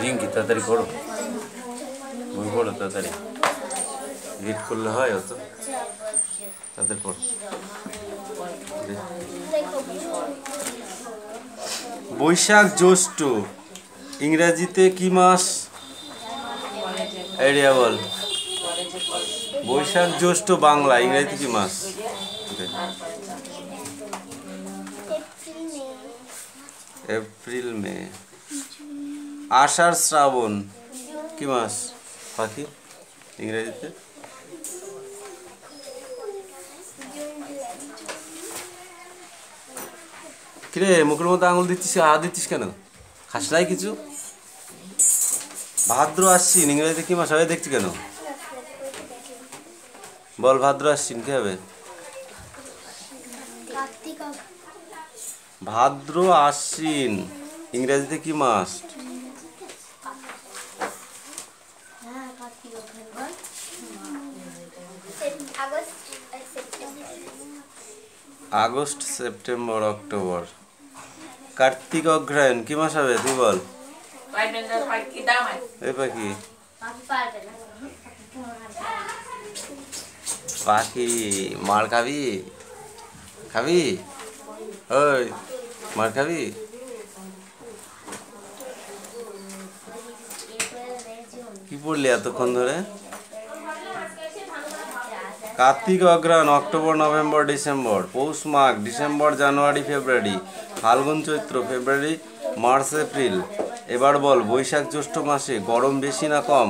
রিঙ্কি তাড়াতাড়ি করো, বই পড়ো তাড়াতাড়ি, রিড করলে হয় অত তাদের পড়ো। বৈশাখ জ্যৈষ্ঠ ইংরেজিতে কি মাস? আইডিয়া বল। বৈশাখ জ্যৈষ্ঠ বাংলা ইংরেজিতে কি মাস? April May. আষাঢ় শ্রাবণ কি মাস পাখি ইংরেজিতে? কিরে মুখের মধ্যে আঙুল দিচ্ছিস, দিচ্ছিস কেন? খাস নাই কিছু? ভাদ্র আশ্বিন ইংরেজিতে কি মাস হবে দেখছি কেন? বল ভাদ্র আশ্বিন কি হবে? ভাদ্র আশ্বিন ইংরেজিতে কি মাস? August September October. কার্তিক অগ্রহায়ণ কি মাস হবে তুই বল? এই পাখি পাখি মার খাবি? খাবি? ওই মার খাবি? কি পড়লি এতক্ষণ ধরে? কার্তিক অগ্রহায়ণ অক্টোবর নভেম্বর ডিসেম্বর। পৌষ মাঘ ডিসেম্বর জানুয়ারি ফেব্রুয়ারি। ফাল্গুন চৈত্র ফেব্রুয়ারি মার্চ এপ্রিল। এবার বল বৈশাখ জ্যৈষ্ঠ মাসে গরম বেশি না কম?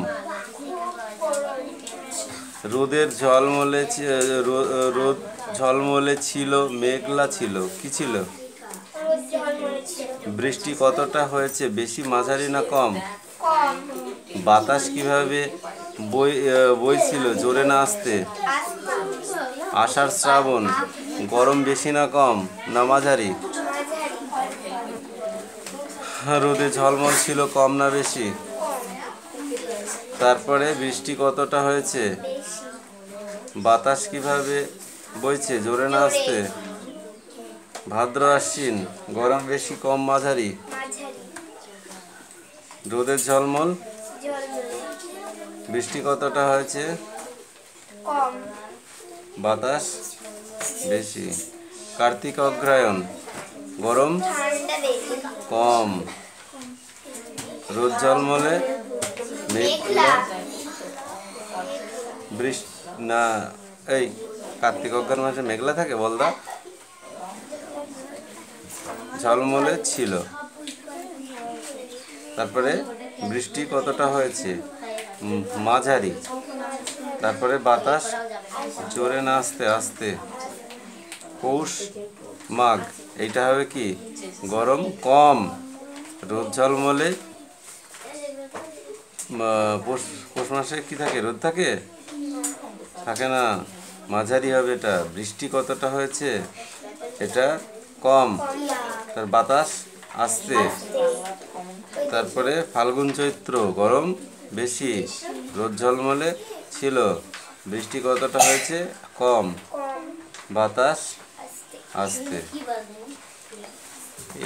রোদের ঝলমলে রোদ ঝলমলে ছিল, মেঘলা ছিল, কি ছিল? বৃষ্টি কতটা হয়েছে, বেশি মাঝারি না কম? বাতাস কিভাবে বইছিল, জোরে না আস্তে? আষাঢ় শ্রাবণ গরম বেশি না কম না মাঝারি? রোদে ঝলমল ছিল, কম না বেশি? তারপরে বৃষ্টি কতটা হয়েছে? বাতাস কিভাবে বইছে, জোরে না আস্তে? ভাদ্র আশ্বিন গরম বেশি কম মাঝারি? রোদের ঝলমল, বৃষ্টি কতটা হয়েছে? বাতাস বেশি। কার্তিক অগ্রহায়ণ গরম কম, রোদ ঝলমলে, মেঘলা, বৃষ্টি না। এই কার্তিক অগ্রহায়ণ মাসে মেঘলা থাকে বলদা? ঝলমলে ছিল। তারপরে বৃষ্টি কতটা হয়েছে? মাঝারি। তারপরে বাতাস জোরে না আস্তে আস্তে? পৌষ মাঘ এইটা হবে কি? গরম কম, রোদ ঝলমলে। পৌষ মাসে কি থাকে, রোদ থাকে? থাকে না, মাঝারি হবে এটা। বৃষ্টি কতটা হয়েছে? এটা কম, তার বাতাস আস্তে। তারপরে ফাল্গুন চৈত্র গরম বেশি, রোদ ঝলমলে ছিল, বৃষ্টি কতটা হয়েছে? কম, বাতাস আস্তে।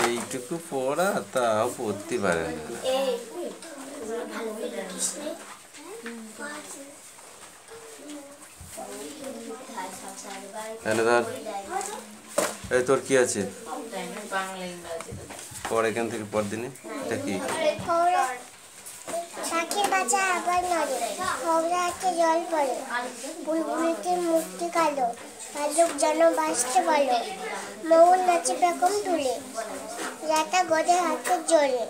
এইটুকু পড়া তাও পড়তে পারে না। ধর এই তোর কি আছে পর এখান থেকে পর দিনে এটা কি? শাকের বাচ্চা আবার নড়ে, খবরা হাতে জল পড়ে, বুলবুলিতে মুক্তি কালো, ভালুক যেন বাঁচতে বলো, মৌন নাচে পেখম তুলে, রাতা গদে হাতে জলে।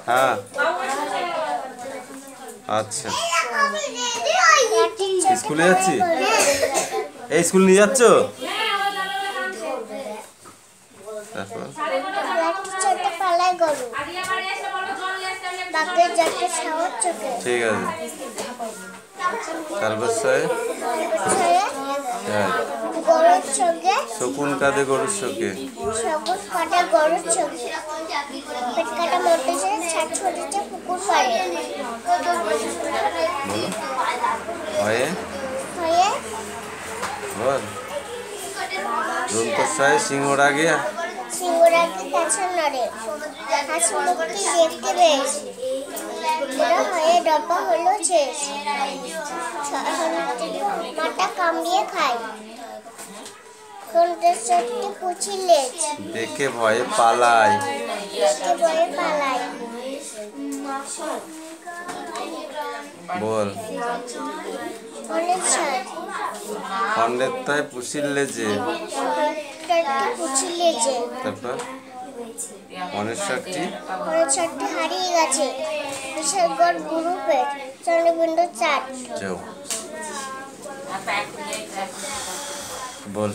হ্যাঁ আচ্ছা, স্কুলে যাচ্ছি? এই স্কুল নিয়ে যাচ্ছ? তারপর পালায় গরু, বাপের যাতে সাহস চোখে। ঠিক আছে। তালবস্যয় হ্যাঁ। গরুর চোখে শকুন কাঁদে গরুর শোকে। সবুজ কাটা গরুর চোখে পেট কাটা মরতেছে ছাট ছড়িয়েছে পুকুর পাড়ে বলো হয়ে হয়ে বল দন্তস্বয়ে সিংহরাগে সিংহরাকে কাছে নড়ে হাসি মুখটি দেখতে বেশ বুড়ো হয়ে ডব্বা হলো শেষ মাথা কামড়িয়ে খায় কণ্ঠস্বরটি কুচি লেজ দেখে ভয়ে পালায়। দেখে ভয়ে পালায় বল অনেক সাজ খণ্ডের তাই পুষির লেজে। কুচি লেজে তারপর অনেশ্বরটি অনেক সারটি হারিয়ে গেছে বিশালগড় গ্রুপের চন্দ্রবিন্দু চাট যাও বল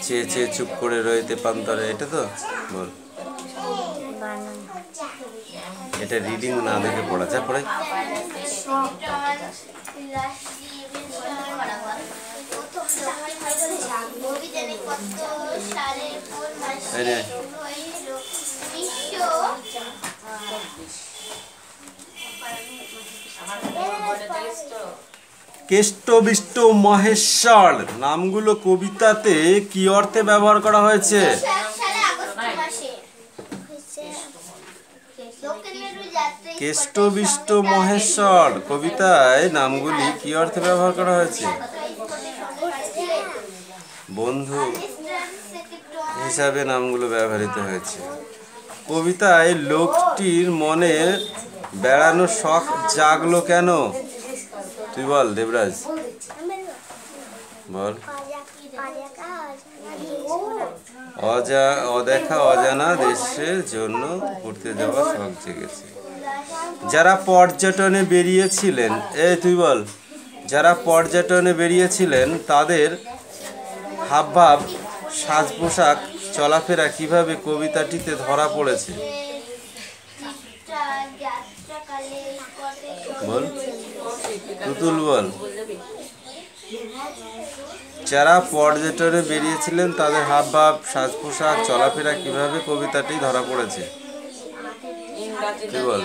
চেয়ে চেয়ে চুপ করে রইতে পান্তরে, এটা তো বল। এটা রিডিং না দেখে পড়া যা পড়াই। কেষ্ট মহেশ্বর নামগুলো কবিতাতে কি অর্থে ব্যবহার করা হয়েছে? কেষ্ট মহেশ্বর কবিতায় নামগুলি কি অর্থে ব্যবহার করা হয়েছে? বন্ধু হিসাবে নামগুলো ব্যবহৃত হয়েছে। কবিতায় লোকটির মনে বেড়ানোর শখ জাগলো কেন? তুই বল দেবরাজ বল। অদেখা অজানা দেশের জন্য ঘুরতে যাওয়ার শখ জেগেছে। যারা পর্যটনে বেরিয়েছিলেন, তুই বল, যারা পর্যটনে বেরিয়েছিলেন তাদের হাবভাব সাজ পোশাক চলাফেরা কিভাবে কবিতাটিতে ধরা পড়েছে? বল তুতুল বল। যারা পর্যটনে বেরিয়েছিলেন তাদের হাবভাব সাজ পোশাক চলাফেরা কিভাবে কবিতাটি ধরা পড়েছে? তুই বল।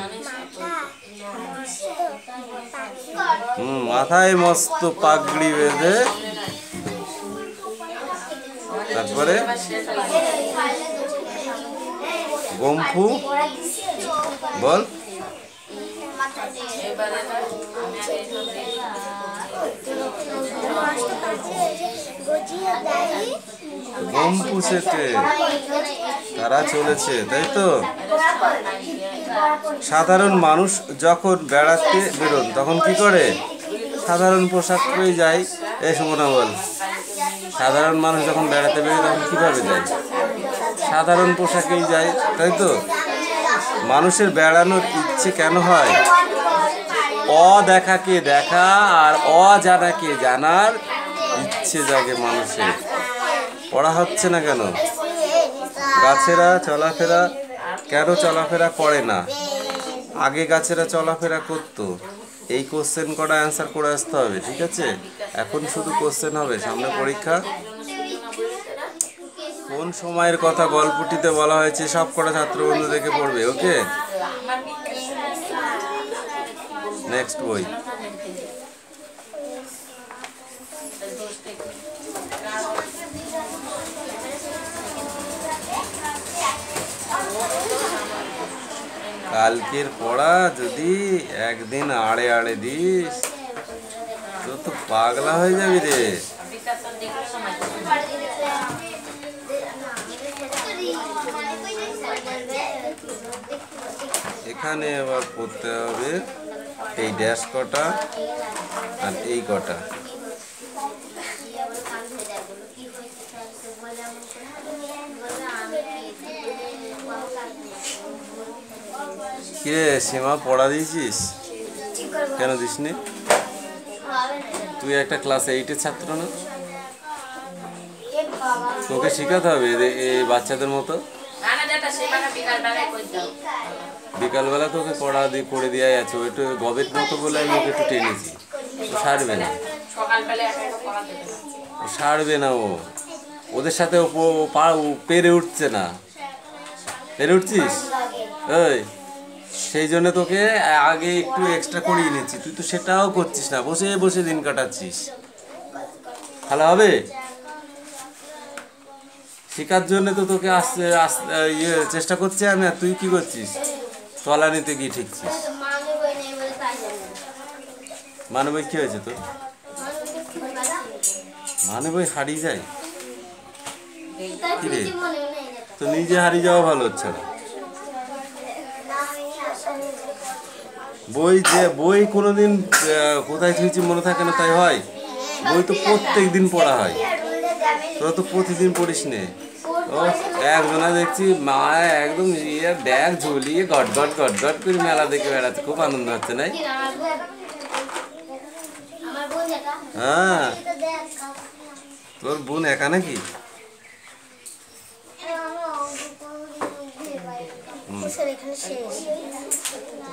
মাথায় মস্ত পাগড়ি বেঁধে, তারপরে গম্ফু বল। গম্ফু সেটে তারা চলেছে, তাই তো? সাধারণ মানুষ যখন বেড়াতে বেরোন তখন কি করে? সাধারণ পোশাক পরে যায়। এই সুমনা বল, সাধারণ মানুষ যখন বেড়াতে বেরোয় তখন কিভাবে যায়? সাধারণ পোশাকেই যায়, তাই তো? মানুষের বেড়ানোর ইচ্ছে কেন হয়? অদেখাকে দেখা আর অজানাকে জানার ইচ্ছে জাগে মানুষের। পড়া হচ্ছে না কেন? গাছেরা চলাফেরা কেন চলাফেরা করে না? আগে গাছেরা চলাফেরা করতো। এই কোশ্চেন করা অ্যান্সার করে আসতে হবে, ঠিক আছে? এখন শুধু কোশ্চেন হবে, সামনে পরীক্ষা। কোন সময়ের কথা গল্পটিতে বলা হয়েছে সব কটা ছাত্রবন্ধু দেখে পড়বে, ওকে? নেক্সট বই। কালকের পড়া যদি একদিন আড়ে আড়ে দিস তো পাগলা হয়ে যাবি রে। এখানে এবার পড়তে হবে এই ড্যাশ কটা আর এই কটা। কিরে সীমা, পড়া দিয়েছিস? কেন দিসনি? তুই একটা ক্লাস 8-এর ছাত্র না? তোকে শেখাতে হবে এই বাচ্চাদের মতো। বিকালবেলা তোকে পড়া দিয়ে করে দেওয়া আছে, ওইটা গবেট মতো বলে আমি ওকে একটু টেনেছি। ও সারবে না, ও সারবে না, ওদের সাথে ও পেরে উঠছে না। পেরে উঠছিস ওই, সেই জন্য তোকে আগে একটু এক্সট্রা করিয়ে নিচ্ছি, তুই তো সেটাও করছিস না, বসে বসে দিন কাটাচ্ছিস। ভালো হবে শেখার জন্য তো তোকে আসতে চেষ্টা করছি আমি, আর তুই কি করছিস? তলা নিতে গিয়ে ঠিকছিস। মানে বই কি হয়েছে তোর? মানে বই হারিয়ে যায় কি রে? তো নিজে হারিয়ে যাওয়া ভালো হচ্ছে না। বই কোনোদিন কোথায় থুইছি মনে থাকে না তাই হয়? বই তো প্রত্যেক দিন পড়া হয়, তোরা তো প্রতিদিন পড়িস নে। ও একজনা দেখছি মা একদম ব্যাগ ঝুলিয়ে গট গট গট গট করে মেলা দেখে বেড়াচ্ছে, খুব আনন্দ হচ্ছে নাই? হ্যাঁ, তোর বোন একা নাকি?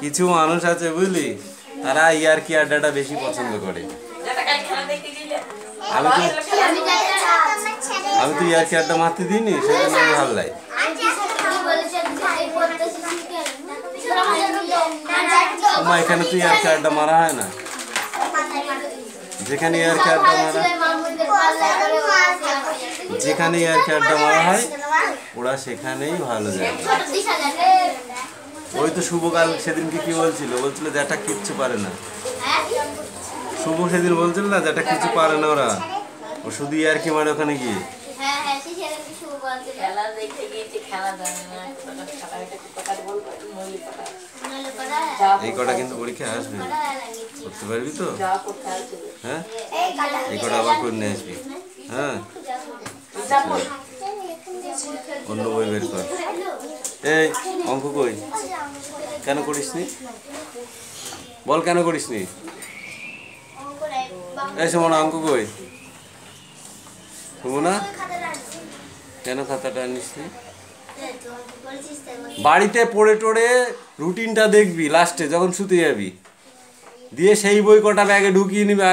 কিছু মানুষ আছে বুঝলি, তারা ইয়ার্কি আড্ডাটা বেশি পছন্দ করে। আমি তো ইয়ার্কি আড্ডা মারতে দিইনি, সেজন্য আমি ভালো লাগে। এখানে তো ইয়ার্কি আড্ডা মারা হয় না, যেখানে ইয়ার্কি আড্ডা মারা হয় ওরা সেখানেই ভালো যায়। ওই তো শুভকাল সেদিনকে কি বলছিল যেটা কিচ্ছু পারে না। শুভ সেদিন বলছিল না যেটা কিছু পারে না ওরা, ও শুধু ইয়ার্কি মারে ওখানে গিয়ে। এই কটা কিন্তু পরীক্ষায় আসবে, করতে পারবি তো? হ্যাঁ, এই কটা আবার করে নিয়ে আসবি। হ্যাঁ, অন্য বই বের কর। এই অঙ্ক কই? কেন করিসনি? বল কেন করিসনি? এই সময় অঙ্ক কই? শুভ না, কেন খাতাটা আনিসনি? বাড়িতে পড়ে টড়ে রুটিনটা দেখবি, লাস্টে যখন শুতে যাবি দিয়ে সেই বই কটা ব্যাগে ঢুকিয়ে নিবি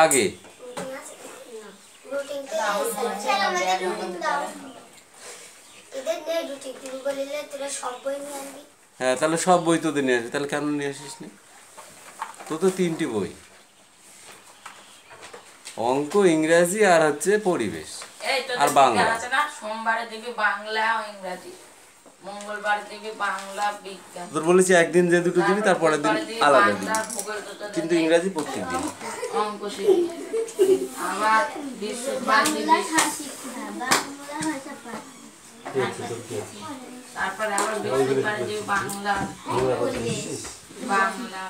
আগে। হ্যাঁ, তাহলে সব বই তোদের নিয়ে আসবি। তাহলে কেন নিয়ে আসিস নি? তোর তো 3টি বই, অঙ্ক, ইংরাজি আর হচ্ছে পরিবেশ আর বাংলা। সোমবারে দেখবি বাংলা ও ইংরাজি, মঙ্গলবার দেখবি বাংলা বিজ্ঞান। তোর বলেছি একদিন যে দুটো দিবি, তারপরের দিন আলাদা দিবি, কিন্তু ইংরাজি প্রত্যেক দিন। অঙ্ক শিখবি, আবার বৃহস্পতিবার দিবি, তারপরে আবার বৃহস্পতিবার দিবি বাংলা।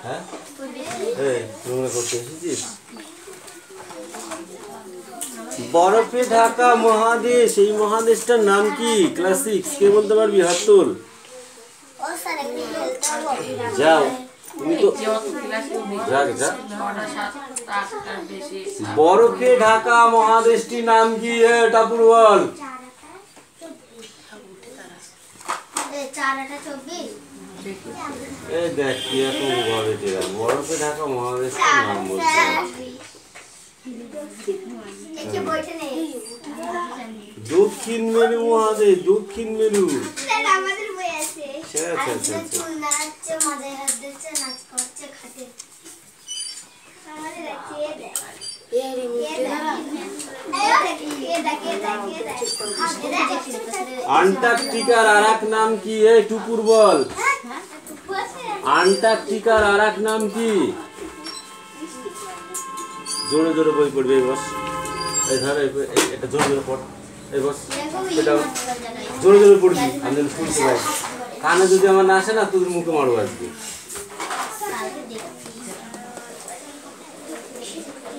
হ্যাঁ, তোমরা করতে এসেছিস? বরফে ঢাকা মহাদেশ, এই মহাদেশটার নাম কি? ক্লাস 6 কে বলতে পারবি? হাত তোল। যাও, তুমি তো বরফে ঢাকা মহাদেশটির নাম কি? টাপুর বল। এই দেখ কি এখন বরফে ঢাকা মহাদেশটির নাম বলছে। দক্ষিণ মেরু মহাদেশ, দক্ষিণ মেরু। আন্টার্কটিকার আরেক নাম কি? টুকুর বল। আন্টার্কটিকার আরেক নাম কি? জোরে জোরে বই পড়বে। বস, এই ধর, এটা জোরে জোরে পড়। এই বস, এটা জোরে জোরে পড়বি, আমি যেন শুনতে পাই। কানে যদি আমার না আসে না, তোর মুখে মারবো আজকে।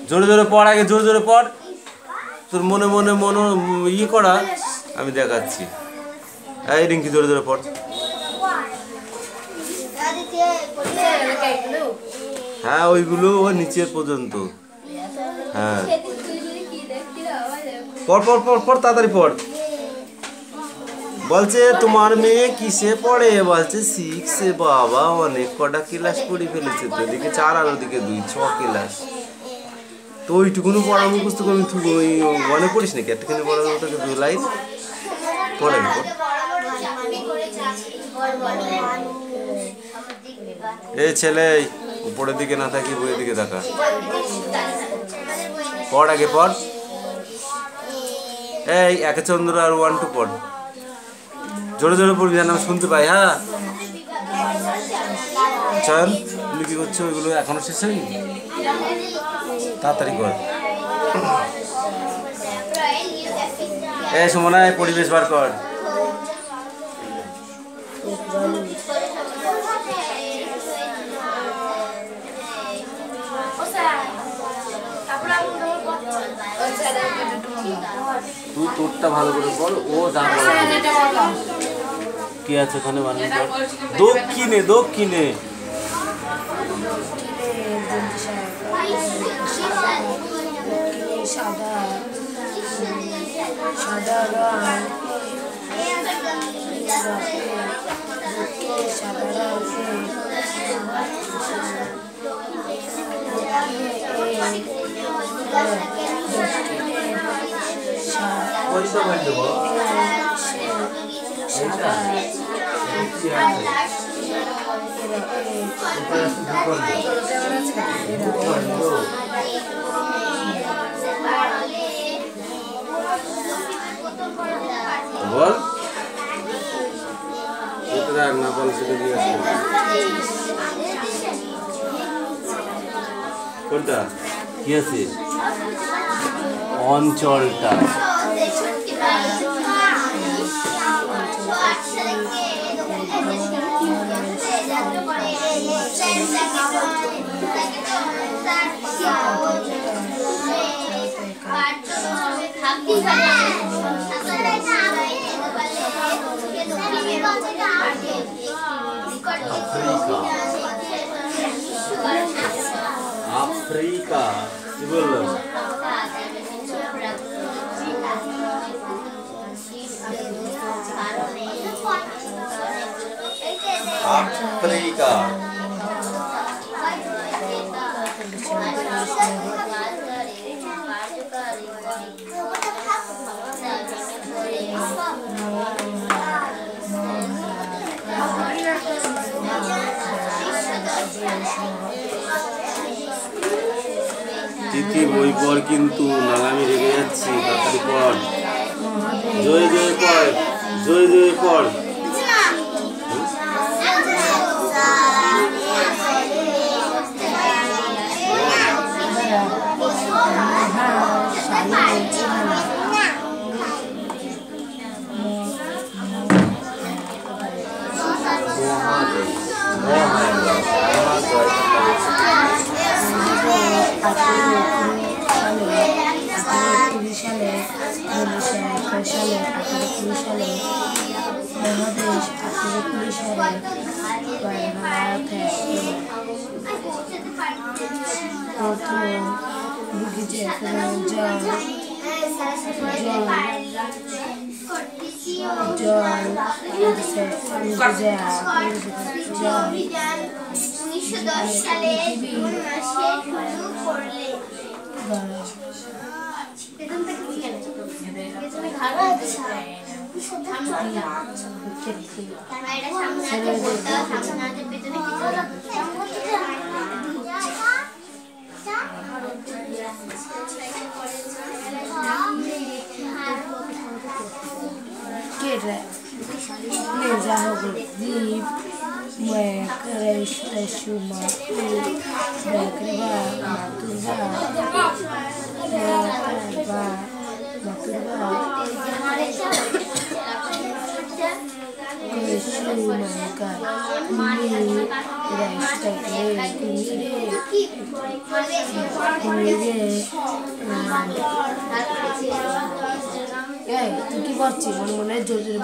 জোরে জোরে পড়, আগে জোরে জোরে পড়। তোর মনে মনে করা আমি দেখাচ্ছি। এই রিঙ্কি জোরে জোরে পড়। হ্যাঁ, ওইগুলো ও নিচের পর্যন্ত। হ্যাঁ, পড় পড় পড় পড়, তাড়াতাড়ি পড়। বলছে তোমার মেয়ে কিসে পড়ে? বলছে 6-এ। বাবা, অনেক কটা ক্লাস পড়ে ফেলেছে তো। এদিকে 4 আর ওদিকে 2, 6 ক্লাস। তো ওইটুকুনি পড়া মুখস্থ করবি তুই? ওই মনে পড়িস নাকি একটুখানি পড়ার তোকে 2 লাইন পড়ে দেবো। এই ছেলে, উপরের দিকে না থাকি বইয়ের দিকে তাকা। পড়, আগে পড়। এই একে চন্দ্র আর 1 2 পড়। জোরে জোরে পড়বি যেন আমি শুনতে পাই। হ্যাঁ চয়ন, তুমি কি করছো? ওইগুলো এখনো শেষ হয়নি? তাড়াতাড়ি কর। এই সুমনায় পরিবেশ বার কর। তুই তোরটা ভালো করে বল। ও যা কি আছে ওখানে বানিয়ে কর। দক্ষিণে দক্ষিণে সাদা সাদা রং, সাদা রং বল। না বল সেটা দিয়ে কোনটা কি আছে? অঞ্চলটা। আফ্রিকা কি বললো? আফ্রিকা। তিথি বই পড়, কিন্তু নাগামি রেগে যাচ্ছি। তাড়াতাড়ি পড়। জয় জয় পড়, জয় জয় পড়। তুই কি করছিস? মনে মনে জোর জোরে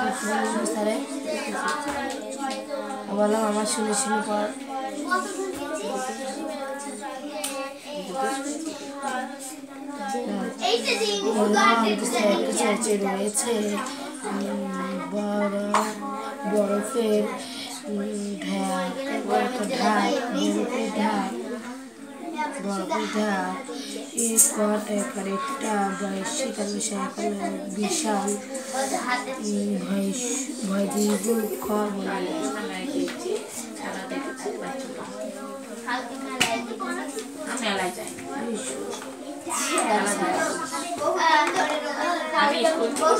স্যারে বললাম আমার শুনে শুনে পর রয়েছে বরফের ঢাক বরফের ঢাক একটা শীতল বিশাল ভয়জীব খর বলে আমি স্কুল থেকে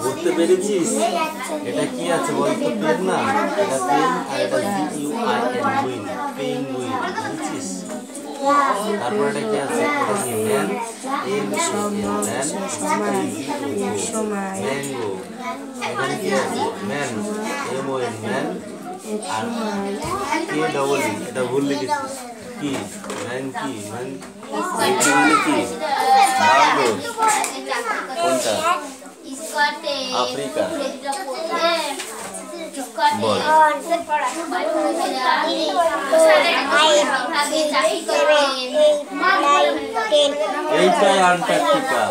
বুঝতে পেরেছিস? এটা কি আছে বলতো? পেন না, এটা পেন আর এটা GUIN, পেঙ্গুইন, বুঝছিস? তারপর এটা কি আছে? এটা কি ম্যান, ম্যাঙ্গো। এখানে কি আছে? ম্যান, MON, ম্যান, আর KEE, এটা ভুল লিখেছিস। কি ম্যান, কি ম্যান, মানে কি? ম্যাঙ্গো কোনটা? আফ্রিকা। বল। এইটাই আন্টার্কটিকা।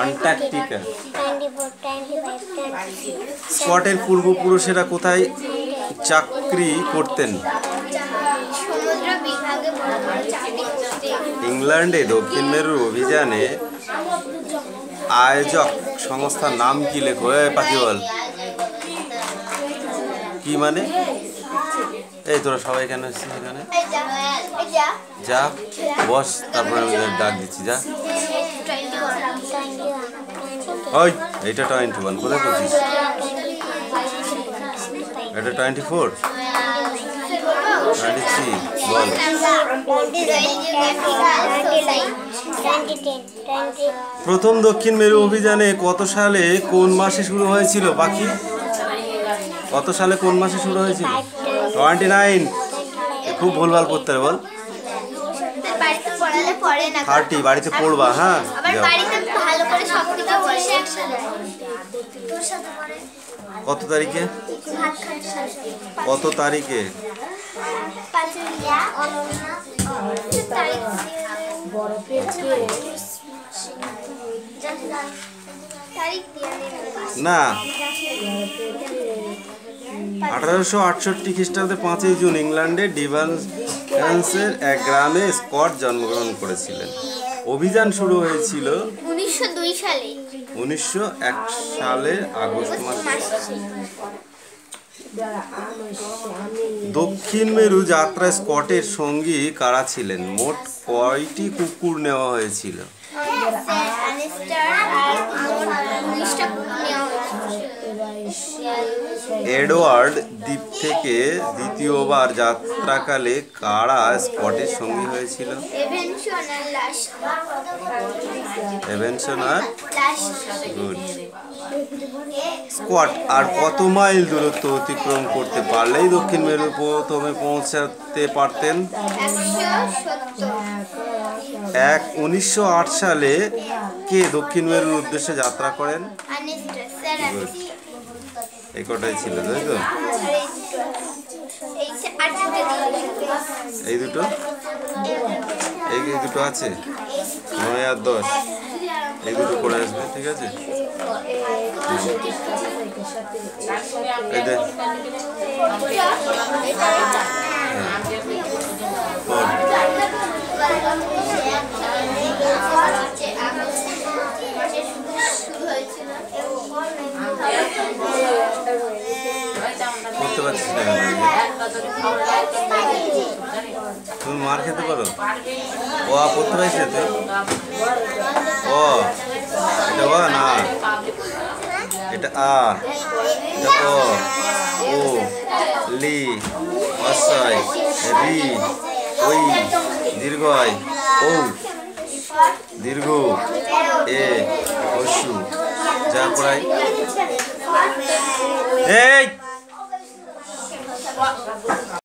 আন্টার্কটিকা। স্কটের পূর্বপুরুষেরা কোথায় চাকরি করতেন? ইংল্যান্ডে দক্ষিণ মেরু অভিযানে আয়োজক সংস্থার নাম কি? লেখো। পাখি বল কি মানে? এই তোরা সবাই কেন এসেছিস এখানে? যা বস, তারপরে আমি ডাক দিচ্ছি। যা। ওই এইটা 21, কোথায় করছিস? এটা 24, 23, বল। প্রথম দক্ষিণ মেরু অভিযানে কত সালে কোন মাসে শুরু হয়েছিল পাখি? কত সালে কোন মাসে শুরু হয়েছিল? 29। খুব ভুলভাল পড়তে হবে বল। বাড়িতে পড়ালে পড়ে না, 30 বাড়িতে পড়বা। হ্যাঁ আবার যাও। বাড়িতে ভালো করে সবকিছু পড়ে একসাথে তোর সাথে পড়ে কত তারিখে? ভাত খাচ্ছে কত তারিখে? পাঁচুরিয়া অনন্যা তারিখ বরফের তারিখ দিয়ে না, 1868 খ্রিস্টাব্দে 5ই জুন ইংল্যান্ডে ডিভান্সের এক গ্রামে স্কট জন্মগ্রহণ করেছিলেন। অভিযান শুরু হয়েছিল 1902 সালে 1901 সালের আগস্ট মাসে। দক্ষিণ মেরু যাত্রা স্কটের সঙ্গী কারা ছিলেন? মোট কয়টি কুকুর নেওয়া হয়েছিল? এডওয়ার্ড দ্বীপ থেকে দ্বিতীয়বার যাত্রাকালে কারা স্কটের সঙ্গী হয়েছিল? এভেনসন আর গুড। স্কট আর কত মাইল দূরত্ব অতিক্রম করতে পারলেই দক্ষিণ মেরু প্রথমে পৌঁছাতে পারতেন? 1908 সালে কে দক্ষিণ মেরুর উদ্দেশ্যে যাত্রা করেন? এই কটাই ছিল তাই তো? এই দুটো, এই দুটো আছে 9 আর 10, এই দুটো করে আসবে। ঠিক আছে, এই দেখ করতে পারছিস না কেন? তুমি মার খেতে পারো? ও পড়তে পারছিস তুই? ও এটা ও না, এটা আ, এটা ও, ও লি অসয় রি ওই দীর্ঘ আই ও দীর্ঘ এ অসু যা পড়াই। এই